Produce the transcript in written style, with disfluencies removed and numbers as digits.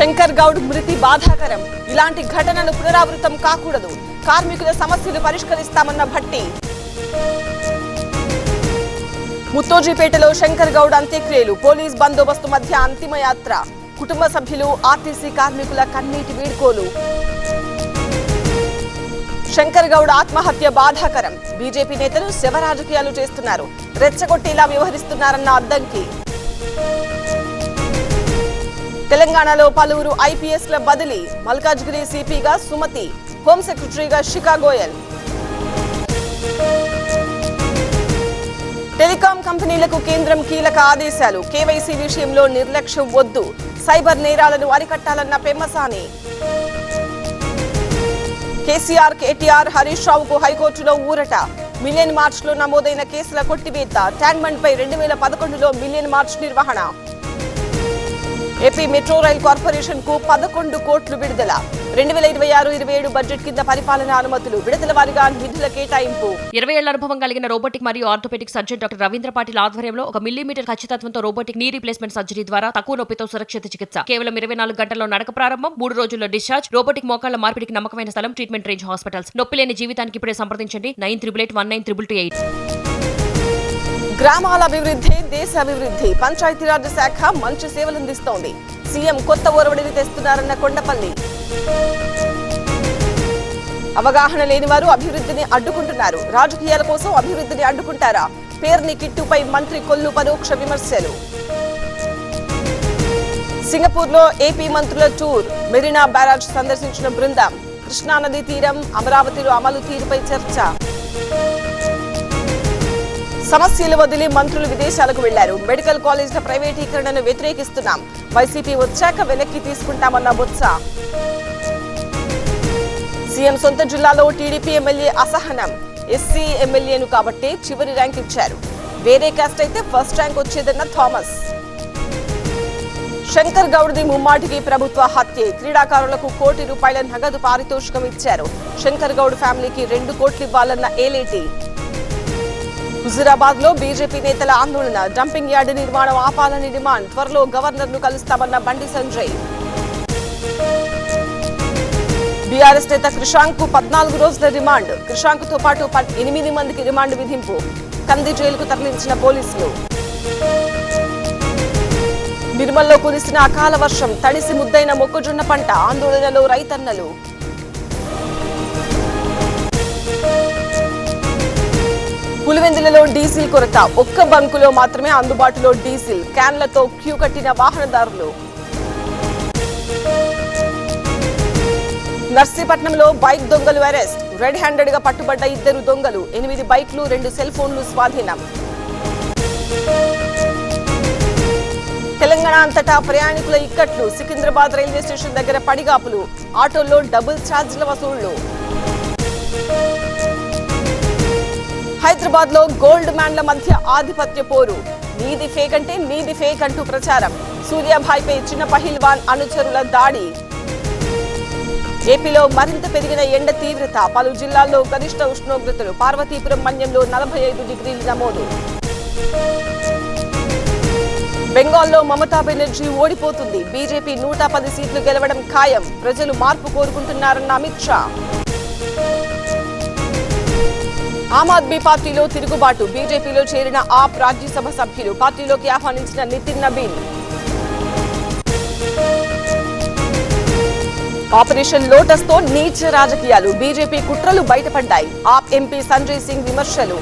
శంకర్ గౌడ్ మృతి బాధాకరం. ఇలాంటి ఘటనలు పునరావృతం కాకూడదు. కార్మికుల సమస్యలు పరిష్కరిస్తామన్న భట్టి. ముత్తోజీపేటలో శంకర్ గౌడ్ అంత్యక్రియలు. పోలీస్ బందోబస్తు మధ్య అంతిమయాత్ర. కుటుంబ సభ్యులు, ఆర్టీసీ కార్మికుల కన్నీటి వీడ్కోలు. శంకర్ గౌడ్ ఆత్మహత్య బాధాకరం. బీజేపీ నేతలు శవ రాజకీయాలు చేస్తున్నారు. రెచ్చగొట్టేలా వ్యవహరిస్తున్నారన్న అద్దంకి. తెలంగాణలో పలువురు ఐపీఎస్ల బదిలీ. మల్కాజ్గిరి సిపిగా సుమతి, హోం సెక్రటరీగా శిఖా గోయల్. టెలికాం కంపెనీలకు కేంద్రం కీలక ఆదేశాలు. కేవైసీ విషయంలో నిర్లక్ష్యం వద్దు. సైబర్ నేరాలను అరికట్టాలన్న పెమ్మసాని. కేసీఆర్, కేటీఆర్, హరీష్ రావుకు హైకోర్టులో ఊరట. మిలియన్ మార్చ్ లో నమోదైన కేసుల కొట్టివేత. ట్యాంక్బండ్ పై 2011లో మిలియన్ మార్చ్ నిర్వహణ. ఏపీ మెట్రో రైల్ కార్పొరేషన్ కు 11 కోట్లు విడుదల. 2026-27 బడ్జెట్ కింద పరిపాలన అనుమతులు. విడుదల వారీగా నిధుల కేటాయింపు. 20 ఏళ్ల అనుభవం కలిగిన రోబోటిక్ మరియు orthopaedic surgeon doctor Ravindra Patil ఆధ్వర్యంలో 1 మిల్లీమీటర్ ఖచ్చితత్వంతో రోబోటిక్ నీ రీప్లేస్మెంట్ సర్జరీ ద్వారా తక్కువ నొప్పితో సురక్షిత చికిత్స. కేవలం 24 గంటల్లో నడక ప్రారంభం, 3 రోజుల్లో డిశ్చార్జ్. రోబోటిక్ మోకాళ్ల మార్పిడికి నమ్మకమైన స్థలం ట్రీట్మెంట్ రేంజ్ హాస్పిటల్స్. నొప్పి లేని జీవితానికి ఇప్పుడే సంప్రదించండి 9888192228. గ్రామాల అభివృద్ధి దేశ అభివృద్ధి. పంచాయతీరాజ్ శాఖ మంచి సేవలందిస్తోంది. సీఎం కొత్త ఒరవడిని తెస్తున్నారన్న కొండపల్లి. అవగాహన లేని వారు అభివృద్ధిని అడ్డుకుంటున్నారు. రాజకీయాల కోసం అభివృద్ధిని అడ్డుకుంటారా? పేర్ని కిట్టుపై మంత్రి కొల్లు పరోక్ష విమర్శలు. సింగపూర్ లో ఏపీ మంత్రుల టూర్. మెరీనా బ్యారాజ్ సందర్శించిన బృందం. కృష్ణానది తీరం, అమరావతిలో అమలు తీరుపై చర్చ. సమస్యలు వదిలి మంత్రులు విదేశాలకు వెళ్లారు. మెడికల్ కాలేజీల ప్రైవేటీకరణను వ్యతిరేకిస్తున్నాం. వైసీపీ వచ్చాక వెనక్కి తీసుకుంటామన్న బొత్స. సీఎం సొంత జిల్లాలో టీడీపీ ఎమ్మెల్యే అసహనం. ఎస్సీ ఎమ్మెల్యేను కాబట్టి చివరి ర్యాంక్ ఇచ్చారు. వేరే కాస్ట్ అయితే ఫస్ట్ ర్యాంక్ వచ్చేదన్న థామస్. శంకర్ గౌడ్ది ముమ్మాటికి ప్రభుత్వ హత్యే. క్రీడాకారులకు ₹1 కోటి నగదు పారితోషికం ఇచ్చారు. శంకర్ గౌడ్ ఫ్యామిలీకి 2 కోట్లు ఇవ్వాలన్న ఏలేటి. హుజూరాబాద్ లో బీజేపీ నేతల ఆందోళన. డంపింగ్ యార్డు నిర్మాణం ఆపాలని డిమాండ్. త్వరలో గవర్నర్ ను కలుస్తామన్న బండి సంజయ్. బీఆర్ఎస్ నేత కృషాంక్ కు 14 రోజుల రిమాండ్. కృషాంక్ తో పాటు 8 మందికి రిమాండ్ విధింపు. కంది జైలుకు తరలించిన పోలీసులు. నిర్మల్లో కురిసిన అకాల వర్షం. తడిసి ముద్దైన మొక్కజొన్న పంట. ఆందోళనలో రైతన్నలు. పులివెందులలో డీజిల్ కొరత. ఒక్క బంకులో మాత్రమే అందుబాటులో డీజిల్. క్యాన్లతో క్యూ కట్టిన వాహనదారులు. నర్సీపట్నంలో బైక్ దొంగలు అరెస్ట్. రెడ్ హ్యాండెడ్ గా పట్టుబడ్డ 2 దొంగలు. 8 బైక్లు, 2 సెల్ ఫోన్లు స్వాధీనం. తెలంగాణ అంతటా ప్రయాణికుల ఇక్కట్లు. సికింద్రాబాద్ రైల్వే స్టేషన్ దగ్గర పడిగాపులు. ఆటోల్లో డబుల్ ఛార్జీల వసూళ్లు. హైదరాబాద్ లో గోల్డ్ మ్యాన్ల మధ్య ఆధిపత్య పోరు. నీది ఫేక్ అంటే నీది ఫేక్ అంటూ ప్రచారం. సూర్యాభాయ్పై చిన్న పహిల్వాన్ అనుచరుల దాడి. ఏపీలో మరింత పెరిగిన ఎండ తీవ్రత. పలు జిల్లాల్లో గరిష్ట ఉష్ణోగ్రతలు. పార్వతీపురం మన్యంలో 45 డిగ్రీలు నమోదు. బెంగాల్లో మమతా బెనర్జీ ఓడిపోతుంది. బీజేపీ 110 సీట్లు గెలవడం ఖాయం. ప్రజలు మార్పు కోరుకుంటున్నారన్న అమిత్ షా. ఆమ్ ఆద్మీ పార్టీలో తిరుగుబాటు. బీజేపీలో చేరిన ఆప్ రాజ్యసభ సభ్యులు. పార్టీలోకి ఆహ్వానించిన నితిన్ నబీన్. ఆపరేషన్ లోటస్ తో నీచ రాజకీయాలు. బీజేపీ కుట్రలు బయటపడ్డాయి. ఆప్ ఎంపీ సంజయ్ సింగ్ విమర్శలు.